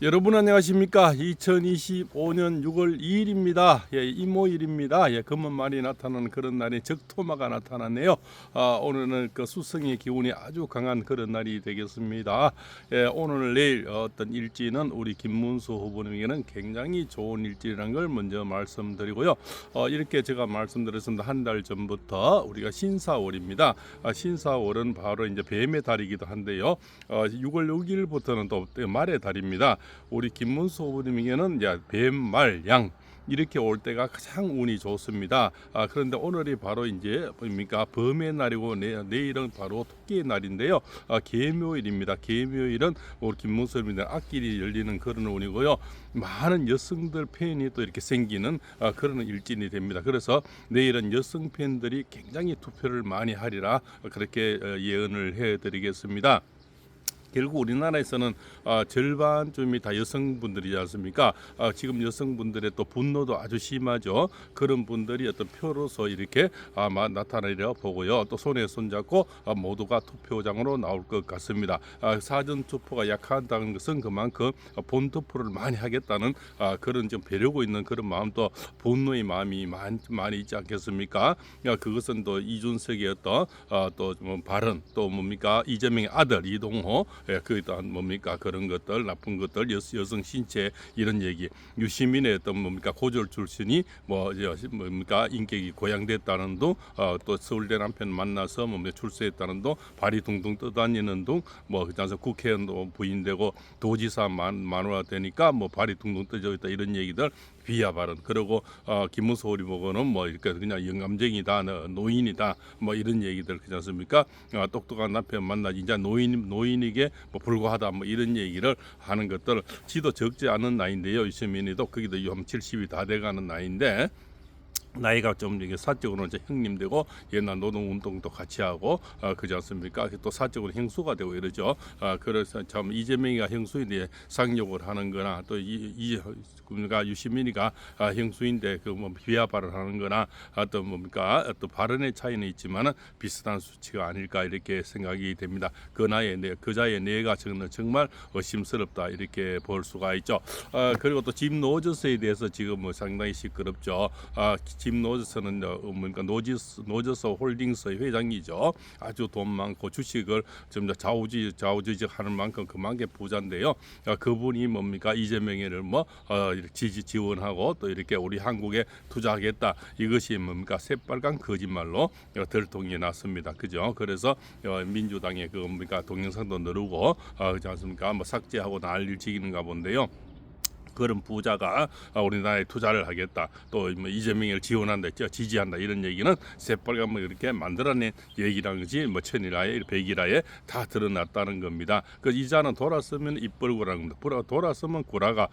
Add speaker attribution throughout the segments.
Speaker 1: 여러분 안녕하십니까? 2025년 6월 2일입니다. 이모일입니다. 금은말이 나타나는 그런 날이 적토마가 나타났네요. 오늘은 그 수성의 기운이 아주 강한 그런 날이 되겠습니다. 오늘 내일 어떤 일지는 우리 김문수 후보님에게는 굉장히 좋은 일지라는 걸 먼저 말씀드리고요. 이렇게 제가 말씀드렸습니다. 한 달 전부터 우리가 신사월입니다. 신사월은 바로 이제 뱀의 달이기도 한데요. 6월 6일부터는 또 말의 달입니다. 우리 김문수 후보님에게는 뱀말양 이렇게 올 때가 가장 운이 좋습니다. 그런데 오늘이 바로 이제 뭡니까 범의 날이고 내일은 바로 토끼의 날인데요. 계묘일입니다. 계묘일은 우리 김문수 후보님 앞길이 열리는 그런 운이고요. 많은 여성들 팬이 또 이렇게 생기는 그런 일진이 됩니다. 그래서 내일은 여성 팬들이 굉장히 투표를 많이 하리라 그렇게 예언을 해드리겠습니다. 결국 우리나라에서는 절반쯤이 다 여성분들이지 않습니까? 지금 여성분들의 또 분노도 아주 심하죠. 그런 분들이 어떤 표로서 이렇게 나타나리라 보고요. 또 손에 손잡고 모두가 투표장으로 나올 것 같습니다. 사전 투표가 약하다는 것은 그만큼 본 투표를 많이 하겠다는 그런 좀 배려고 있는 그런 마음도 분노의 마음이 많이 있지 않겠습니까? 그것은 또 이준석의 어떤 또 발언 또 뭡니까 이재명의 아들 이동호 그 또한 뭡니까 그런 것들 나쁜 것들 여성 신체 이런 얘기 유시민의 어떤 뭡니까 고졸 출신이 뭡니까 인격이 고양됐다는 둥 또 서울대 남편 만나서 뭡니까 출세했다는 둥 발이 둥둥 떠다니는 둥뭐 그래서 국회의원도 부인되고 도지사 마누라 되니까 뭐 발이 둥둥 떠져 있다 이런 얘기들 비하 발언 그리고 김문수 후보는 뭐 이렇게 그냥 영감쟁이다 노인이다 뭐 이런 얘기들 그렇지 않습니까? 똑똑한 남편 만나지 이제 노인에게 뭐 불과하다 뭐 이런 얘기를 하는 것들 지도 적지 않은 나이인데요. 유시민이도 거기도 70이 다 돼가는 나이인데 나이가 좀 이게 사적으로 이제 형님 되고 옛날 노동 운동도 같이 하고 그렇지 않습니까? 또 사적으로 형수가 되고 이러죠. 그래서 참 이재명이가 형수인데 상욕을 하는거나 또 그러니까 유시민이가 형수인데 그 뭐 비하 발언하는거나 또 뭡니까 또 발언의 차이는 있지만은 비슷한 수치가 아닐까 이렇게 생각이 됩니다. 그자의 뇌가 정말 의심스럽다 이렇게 볼 수가 있죠. 그리고 또 짐 노저스에 대해서 지금 뭐 상당히 시끄럽죠. 짐 노저스는 뭔가 노저스 홀딩스의 회장이죠. 아주 돈 많고 주식을 좀 좌우지직하는 만큼 그만큼 부자인데요. 그분이 뭡니까 이재명을 지원하고 또 이렇게 우리 한국에 투자하겠다 이것이 뭡니까 새빨간 거짓말로 들통이 났습니다. 그죠? 그래서 민주당의 그 뭡니까 동영상도 누르고 그렇지 않습니까? 뭐 삭제하고 난리를 지기는가 본데요. 그런 부자가 우리나라에 투자를 하겠다 또 뭐 이재명을 지원한다 지지한다 이런 얘기는 새빨간 뭐 이렇게 만들어낸 얘기라는 거지 뭐 천일하에 백일하에 다 드러났다는 겁니다. 그 이자는 돌았으면 입벌구라는 겁니다. 돌았으면 구라가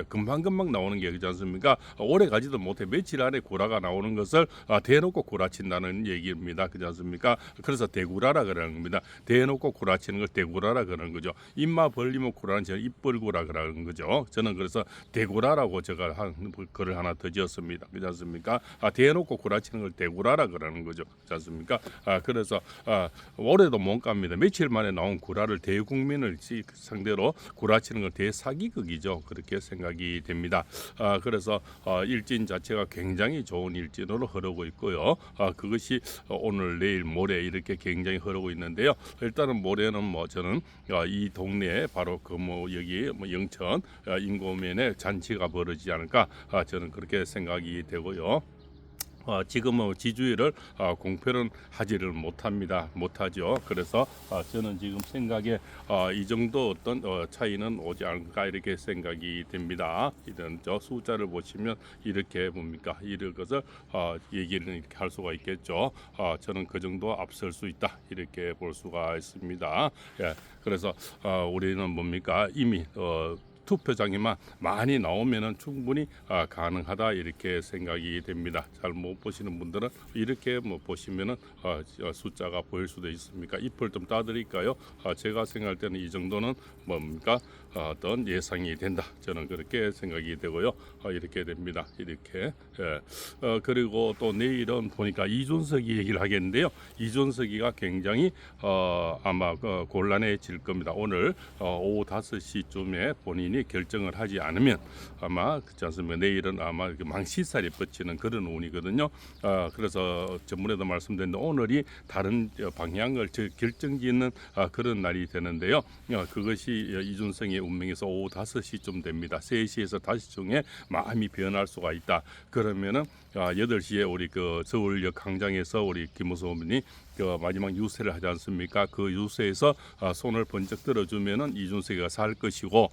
Speaker 1: 금방금방 나오는 게 그렇지 않습니까? 오래 가지도 못해 며칠 안에 구라가 나오는 것을 대놓고 구라친다는 얘기입니다. 그렇지 않습니까? 그래서 대구라라 그러는 겁니다. 대놓고 구라치는 걸 대구라라 그러는 거죠. 입만 벌리면 구라는 저는 입벌구라 그러는 거죠. 저는 그래서 대구라라고 제가 글을 하나 더 지었습니다. 그렇지 않습니까? 대놓고 구라치는 걸 대구라라 그러는 거죠. 그렇지 않습니까? 그래서 올해도 못 갑니다. 며칠 만에 나온 구라를 대국민을 상대로 구라치는 걸 대사기극이죠. 그렇게 생각이 됩니다. 그래서 일진 자체가 굉장히 좋은 일진으로 흐르고 있고요. 그것이 오늘 내일 모레 이렇게 굉장히 흐르고 있는데요. 일단은 모레는 뭐 저는 이 동네에 바로 그 뭐 여기 뭐 영천 인고면에 잔치가 벌어지지 않을까 저는 그렇게 생각이 되고요. 지금은 지주회를 공표는 하지를 못하죠. 그래서 저는 지금 생각에 이 정도 어떤 차이는 오지 않을까 이렇게 생각이 됩니다. 이런 숫자를 보시면 이렇게 뭡니까 이런 것을 얘기를 이렇게 할 수가 있겠죠. 저는 그 정도 앞설 수 있다 이렇게 볼 수가 있습니다. 그래서 우리는 뭡니까 이미 투표장에만 많이 나오면은 충분히 가능하다 이렇게 생각이 됩니다. 잘 못 보시는 분들은 이렇게 뭐 보시면은 숫자가 보일 수도 있습니까? 잎을 좀 따드릴까요? 제가 생각할 때는 이 정도는 뭡니까 어떤 예상이 된다. 저는 그렇게 생각이 되고요. 이렇게 됩니다. 이렇게. 그리고 또 내일은 보니까 이준석이 얘기를 하겠는데요. 이준석이가 굉장히 아마 곤란해질 겁니다. 오늘 오후 5시쯤에 본인이 결정을 하지 않으면 아마 그렇지 않습니까? 내일은 아마 망신살이 뻗치는 그런 운이거든요. 그래서 전문에도 말씀드렸는데 오늘이 다른 방향을 결정짓는 그런 날이 되는데요. 그것이 이준석의 운명에서 오후 5시쯤 됩니다. 3시에서 5시 중에 마음이 변할 수가 있다. 그러면은 8시에 우리 그 서울역 광장에서 우리 김무성 의원이 그 마지막 유세를 하지 않습니까? 그 유세에서 손을 번쩍 들어주면은 이준석이가 살 것이고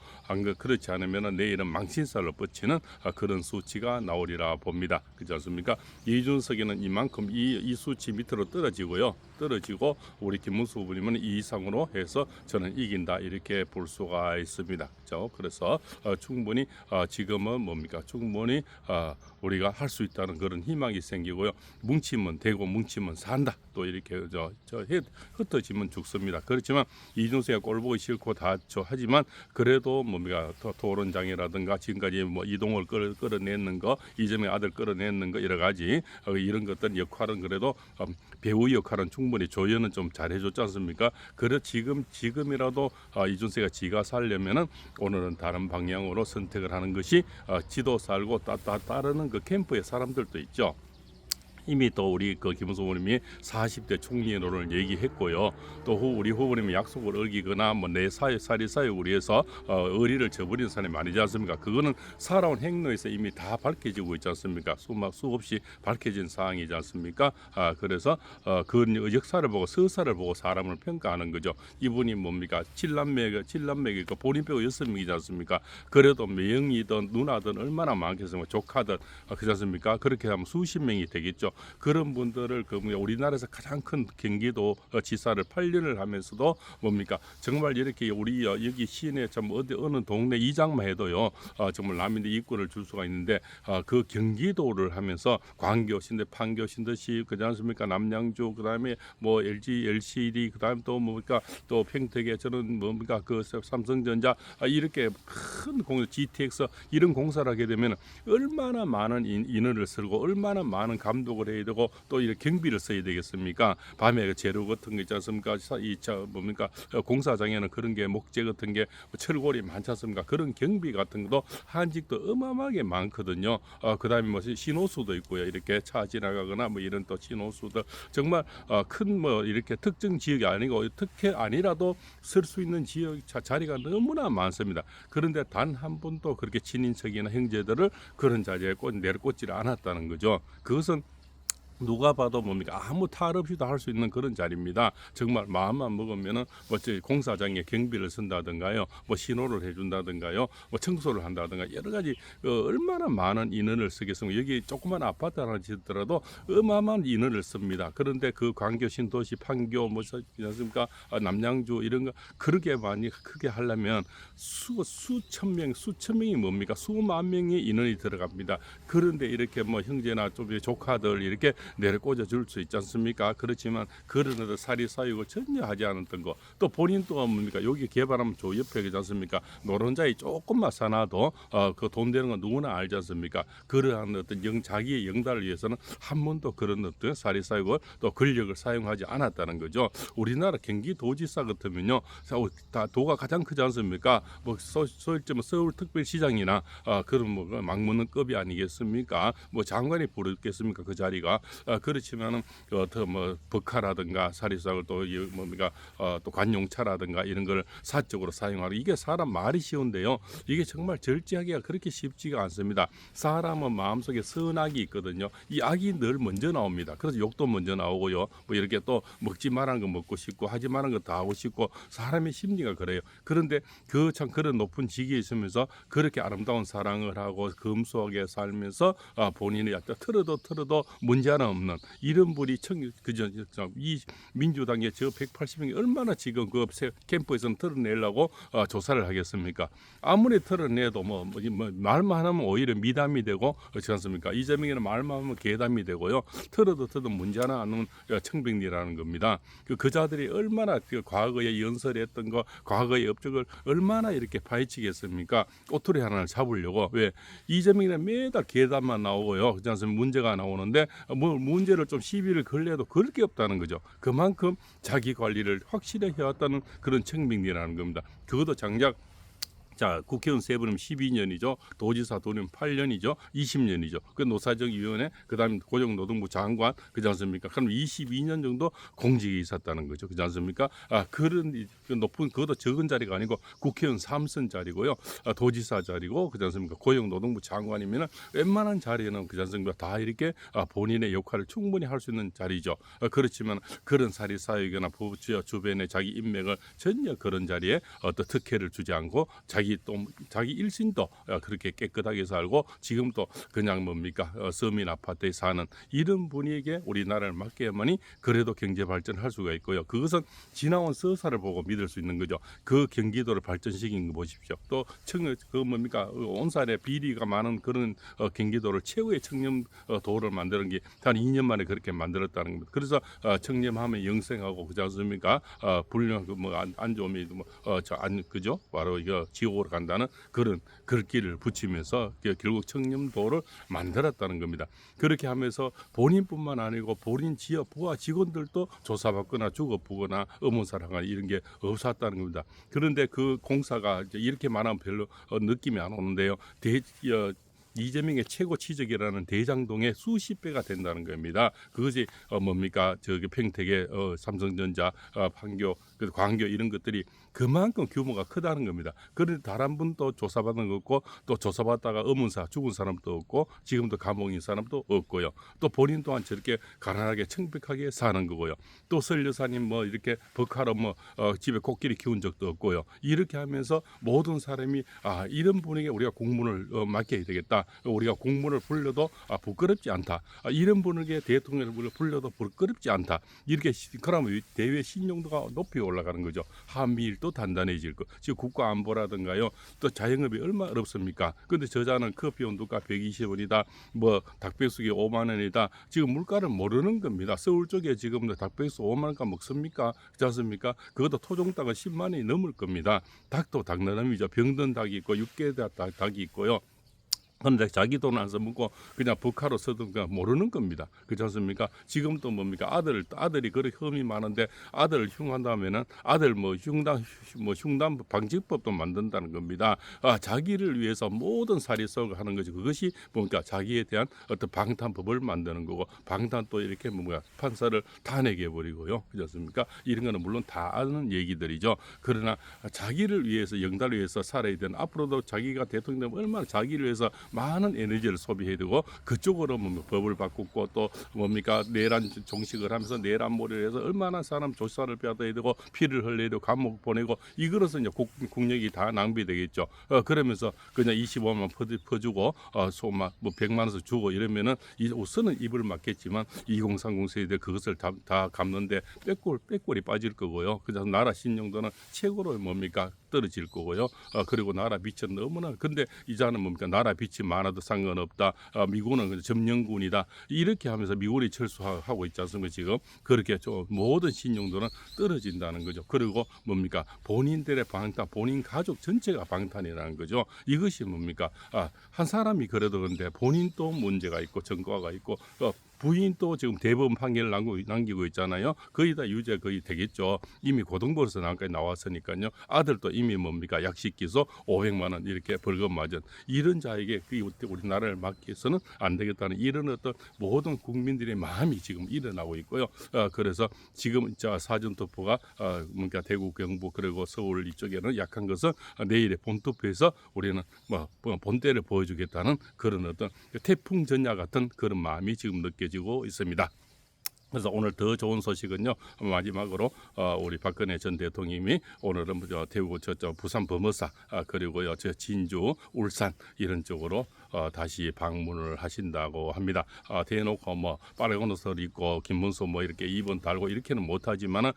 Speaker 1: 그렇지 않으면은 내일은 망신살로 뻗치는 그런 수치가 나오리라 봅니다. 그렇지 않습니까? 이준석이는 이만큼 이 수치 밑으로 떨어지고 우리 김문수 후보님은 이 이상으로 해서 저는 이긴다 이렇게 볼 수가 있습니다. 그렇죠? 그래서 충분히 지금은 뭡니까? 충분히 우리가 할 수 있다는 그런 희망이 생기고요. 뭉치면 되고 뭉치면 산다. 또 이렇게 흩어지면 죽습니다. 그렇지만 이준석이가 꼴 보기 싫고 다 하지만 그래도 뭡니까? 토론장이라든가 지금까지 뭐 이동을 끌어내는 거, 이재명 아들 끌어내는 거 여러 가지 이런 것들 역할은 그래도 배우 역할은 충분히 조연은 좀 잘해줬지 않습니까? 그래 지금이라도 이준석이가 지가 살려면은 오늘은 다른 방향으로 선택을 하는 것이 지도 살고 따르는 그 캠프의 사람들도 있죠. 이미 또 우리 그 김무성 후보님이 40대 총리론을 얘기했고요. 또 우리 후보님이 약속을 어기거나 뭐 내 사리 사욕을 위해서 의리를 저버리는 사람이 아니지 않습니까? 그거는 살아온 행로에서 이미 다 밝혀지고 있지 않습니까? 수없이 밝혀진 사항이지 않습니까? 그래서 그 역사를 보고 서사를 보고 사람을 평가하는 거죠. 이분이 뭡니까? 7남매가 본인 빼고 6명이지 않습니까? 그래도 매형이든 누나든 얼마나 많겠습니까? 조카든 그렇지 않습니까? 그렇게 하면 수십 명이 되겠죠. 그런 분들을 우리나라에서 가장 큰 경기도 지사를 8년을 하면서도 뭡니까 정말 이렇게 우리 여기 시내 참 어느 동네 이장만 해도요 정말 남인데 이권을 줄 수가 있는데 그 경기도를 하면서 광교신데 판교신듯이 그렇지 않습니까? 남양주 그다음에 뭐 LCD 그다음 또 뭡니까 또 평택에 저는 뭡니까 그 삼성전자 이렇게 큰 공사 GTX 이런 공사를 하게 되면 얼마나 많은 인원을 쓰고 얼마나 많은 감독을 해야 되고 또 이렇게 경비를 써야 되겠습니까? 밤에 재료 같은 거 있지 않습니까? 뭡니까 공사장에는 그런 게 목재 같은 게 철골이 많지 않습니까? 그런 경비 같은 것도 한직도 어마어마하게 많거든요. 그다음에 뭐 신호수도 있고요. 이렇게 차 지나가거나 뭐 이런 또 신호수들 정말 큰 뭐 이렇게 특정 지역이 아니고 특혜 아니라도 쓸 수 있는 지역 자리가 너무나 많습니다. 그런데 단 한 번도 그렇게 친인척이나 형제들을 그런 자리에 내려꽂지를 않았다는 거죠. 그것은 누가 봐도 뭡니까 아무 탈 없이도 할 수 있는 그런 자리입니다. 정말 마음만 먹으면은 뭐 공사장에 경비를 쓴다든가요, 뭐 신호를 해준다든가요, 뭐 청소를 한다든가 여러 가지 얼마나 많은 인원을 쓰겠습니까? 여기 조그만 아파트 하나 짓더라도 어마어마한 인원을 씁니다. 그런데 그 광교 신도시 판교 뭐습니까 남양주 이런 거 그렇게 많이 크게 하려면 수천 명이 뭡니까 수만 명의 인원이 들어갑니다. 그런데 이렇게 뭐 형제나 좀 조카들 이렇게 내려꽂아 줄 수 있지 않습니까? 그렇지만 그런 어떤 사리 사육을 전혀 하지 않았던 거. 또 본인도 뭡니까? 여기 개발하면 저 옆에 그지 않습니까? 노른자에 조금만 사놔도 그 돈 되는 건 누구나 알지 않습니까? 그러한 어떤 자기의 영달을 위해서는 한 번도 그런 어떤 사리 사육을 또 권력을 사용하지 않았다는 거죠. 우리나라 경기도지사 같으면요, 다 도가 가장 크지 않습니까? 뭐 소일점 서울특별시장이나 그런 뭐 막무능급이 아니겠습니까? 뭐 장관이 부르겠습니까? 그 자리가 그렇지만은 뭐 법카라든가 사리사를 또 뭡니까 또 관용차라든가 이런 걸 사적으로 사용하고 이게 사람 말이 쉬운데요. 이게 정말 절제하기가 그렇게 쉽지가 않습니다. 사람은 마음속에 선악이 있거든요. 이 악이 늘 먼저 나옵니다. 그래서 욕도 먼저 나오고요. 뭐 이렇게 또 먹지 말한 거 먹고 싶고 하지 말한 거 다 하고 싶고 사람의 심리가 그래요. 그런데 참 그런 높은 직위에 있으면서 그렇게 아름다운 사랑을 하고 검소하게 살면서 본인이 약간 틀어도 문제하는 얼마나 없는 이런 분이 그저 이 민주당의 저 180명이 얼마나 지금 그 캠프에서는 털어내려고 조사를 하겠습니까? 아무리 털어내도 뭐 말만 하면 오히려 미담이 되고 그렇지 않습니까? 이재명이는 말만 하면 괴담이 되고요. 털어도 문제 하나 안 오는 청백리라는 겁니다. 그 자들이 얼마나 그 과거에 연설했던 거, 과거의 업적을 얼마나 이렇게 파헤치겠습니까? 꼬투리 하나를 잡으려고. 왜 이재명이는 매달 괴담만 나오고요. 그렇지 않습니까? 문제가 나오는데 뭐 문제를 좀 시비를 걸려도 그럴 게 없다는 거죠. 그만큼 자기 관리를 확실히 해왔다는 그런 청백리라는 겁니다. 그것도 장작 국회의원 세 분이면 12년이죠. 도지사 돈이면 8년이죠. 20년이죠. 그 노사정위원회, 그다음에 고용노동부 장관, 그렇지 않습니까? 그럼 22년 정도 공직이 있었다는 거죠. 그렇지 않습니까? 그런 높은 그것도 적은 자리가 아니고 국회의원 3선 자리고요. 도지사 자리고, 그렇지 않습니까? 고용노동부 장관이면은 웬만한 자리에는 그렇지 않습니까? 다 이렇게 본인의 역할을 충분히 할 수 있는 자리죠. 그렇지만 그런 사리사욕이나 주변에 자기 인맥을 전혀 그런 자리에 어떤 특혜를 주지 않고 자기 일신도 그렇게 깨끗하게 살고 지금도 그냥 서민 아파트에 사는 이런 분에게 우리나라를 맡겨야만이 그래도 경제 발전할 수가 있고요. 그것은 지나온 서사를 보고 믿을 수 있는 거죠. 그 경기도를 발전시킨 거 보십시오. 또 온산에 비리가 많은 그런 경기도를 최고의 청렴도를 만드는 게 단 2년 만에 그렇게 만들었다는 겁니다. 그래서 청렴하면 영생하고 그렇지 않습니까? 불량 안 좋으면 그죠? 바로 이거 지옥으로 간다는 그런 글귀를 붙이면서 결국 청렴도를 만들었다는 겁니다. 그렇게 하면서 본인뿐만 아니고 본인 지역 부하 직원들도 조사받거나 죽어보거나 의문사랑하거나 이런 게 없었다는 겁니다. 그런데 그 공사가 이렇게 말하면 별로 느낌이 안 오는데요. 이재명의 최고 치적이라는 대장동의 수십 배가 된다는 겁니다. 그것이 저기 평택의 삼성전자, 판교, 광교 이런 것들이 그만큼 규모가 크다는 겁니다. 그런데 다른 분도 조사받는 거 없고 또 조사받다가 의문사 죽은 사람도 없고 지금도 감옥인 사람도 없고요. 또 본인 또한 저렇게 가난하게 청백하게 사는 거고요. 또 설 여사님 이렇게 버카로 집에 코끼리 키운 적도 없고요. 이렇게 하면서 모든 사람이 이런 분에게 우리가 공문을 맡겨야 되겠다. 우리가 공문을 불러도 부끄럽지 않다. 이런 분에게 대통령을 불러도 부끄럽지 않다. 이렇게 그러면 대외 신용도가 높이 올라가는 거죠. 한미일도 단단해질 거. 지금 국가 안보라든가요. 또 자영업이 얼마나 어렵습니까? 그런데 저자는 커피 온도가 120원이다. 닭백숙이 5만 원이다. 지금 물가를 모르는 겁니다. 서울 쪽에 지금 닭백숙 5만 원가 먹습니까? 그렇지 않습니까? 그것도 토종닭은 10만 원이 넘을 겁니다. 닭도 닭나름이죠. 병든 닭이 있고 육개 닭이 있고요. 그런데 자기 돈 안 써먹고 그냥 북한으로 쓰든가 모르는 겁니다. 그렇지 않습니까? 지금도 아들이 그렇게 흠이 많은데 아들을 흉한다면은 아들 흉담 방지법도 만든다는 겁니다. 자기를 위해서 모든 사리석을 하는 거죠. 그것이 자기에 대한 어떤 방탄법을 만드는 거고 방탄 또 이렇게 판사를 탄핵해 버리고요. 그렇지 않습니까? 이런 거는 물론 다 아는 얘기들이죠. 그러나 자기를 위해서 영달을 위해서 살아야 되는 앞으로도 자기가 대통령 되면 얼마나 자기를 위해서 많은 에너지를 소비해야 되고 그쪽으로 법을 바꾸고 또 내란 종식을 하면서 내란몰이를 해서 얼마나 사람 조사를 받아야 되고 피를 흘려야 되고 감옥 보내고 이거로서 이제 국력이 다 낭비되겠죠. 그러면서 그냥 25만 퍼주고 100만 원씩 주고 이러면은 우선은 입을 막겠지만 2030 세대 그것을 다 갚는데 빼골이 빠질 거고요. 그래서 나라 신용도는 최고로 떨어질 거고요. 그리고 나라 빚은 너무나 근데 이자는 나라 빚이 많아도 상관없다. 미군은 점령군이다. 이렇게 하면서 미군이 철수하고 있지 않습니까? 지금 그렇게 모든 신용도는 떨어진다는 거죠. 그리고 본인들의 방탄, 본인 가족 전체가 방탄이라는 거죠. 이것이 한 사람이 그래도 근데 본인도 문제가 있고 전과가 있고 부인도 지금 대법원 판결을 남기고 있잖아요. 거의 다 유죄 거의 되겠죠. 이미 고등법에서 나왔으니까요. 아들도 이미 약식 기소 500만 원 이렇게 벌금 맞은 이런 자에게 우리나라를 맡겨서는 안 되겠다는 이런 어떤 모든 국민들의 마음이 지금 일어나고 있고요. 그래서 지금 사전투표가 대구, 경북 그리고 서울 이쪽에는 약한 것은 내일의 본투표에서 우리는 본때를 보여주겠다는 그런 어떤 태풍 전야 같은 그런 마음이 지금 느껴지고 있습니다. 그래서 오늘 더 좋은 소식은요. 마지막으로 우리 박근혜 전 대통령이 오늘은 대구 부산 범어사 그리고요 진주 울산 이런 쪽으로 다시 방문을 하신다고 합니다. 대놓고 뭐 빨간 옷을 입고 김문수 뭐 이렇게 2번 달고 이렇게는 못하지만은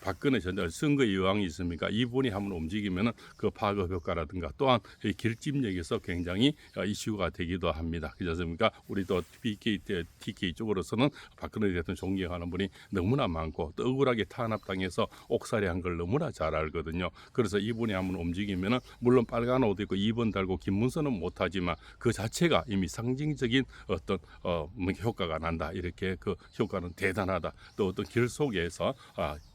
Speaker 1: 박근혜 전 선거의 여왕이 있습니까? 이분이 한번 움직이면은 그 파급 효과라든가 또한 이 결집력에서 굉장히 이슈가 되기도 합니다. 그렇지 않습니까? 우리 또 TK 쪽으로서는 박근혜 대통령 존경하는 분이 너무나 많고 또 억울하게 탄압당해서 옥살이한 걸 너무나 잘 알거든요. 그래서 이분이 한번 움직이면은 물론 빨간 옷 입고 2번 달고 김문수는 못하지만 그 자체가 이미 상징적인 어떤 효과가 난다. 이렇게 그 효과는 대단하다. 또 어떤 길 속에서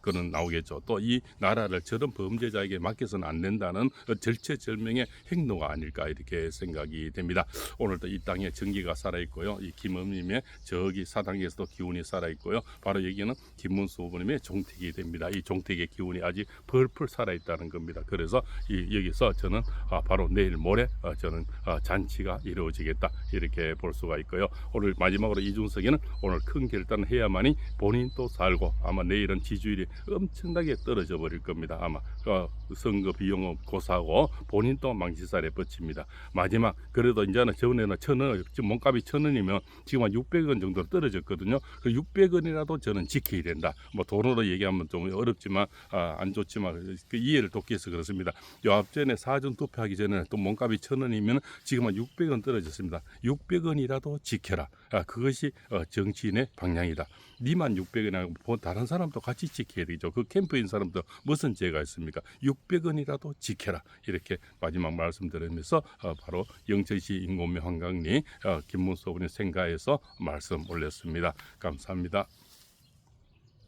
Speaker 1: 그는 나오겠죠. 또 이 나라를 저런 범죄자에게 맡겨서는 안 된다는 절체절명의 행동가 아닐까 이렇게 생각이 됩니다. 오늘도 이 땅에 정기가 살아있고요. 이 김음님의 저기 사당에서도 기운이 살아있고요. 바로 여기는 김문수 후보님의 종택이 됩니다. 이 종택의 기운이 아직 펄펄 살아있다는 겁니다. 그래서 여기서 저는 바로 내일 모레 저는 잔치가 이루어지겠다 이렇게 볼 수가 있고요. 오늘 마지막으로 이준석이는 오늘 큰 결단을 해야만이 본인도 살고 아마 내일은 지지율이 엄청나게 떨어져 버릴 겁니다. 아마 선거 비용은 고사하고 본인도 망치살에 뻗칩니다. 마지막 그래도 이제는 전에는 1,000원 지금 몸값이 1,000원이면 지금 한 600원 정도로 떨어졌거든요. 그 600원이라도 저는 지켜야 된다. 뭐 돈으로 얘기하면 좀 어렵지만 안 좋지만 그 이해를 돕기 위해서 그렇습니다. 요 앞전에 사전 투표하기 전에 또 몸값이 1,000원이면 지금 한 600원 떨어졌습니다. 600원이라도 지켜라. 그것이 정치인의 방향이다. 니만 600원이고 다른 사람도 같이 지켜야 되죠. 그 캠프인 사람도 무슨 죄가 있습니까? 600원이라도 지켜라. 이렇게 마지막 말씀드리면서 바로 영천시 인공묘 한강리 김문수 후보님 생가에서 말씀 올렸습니다. 감사합니다.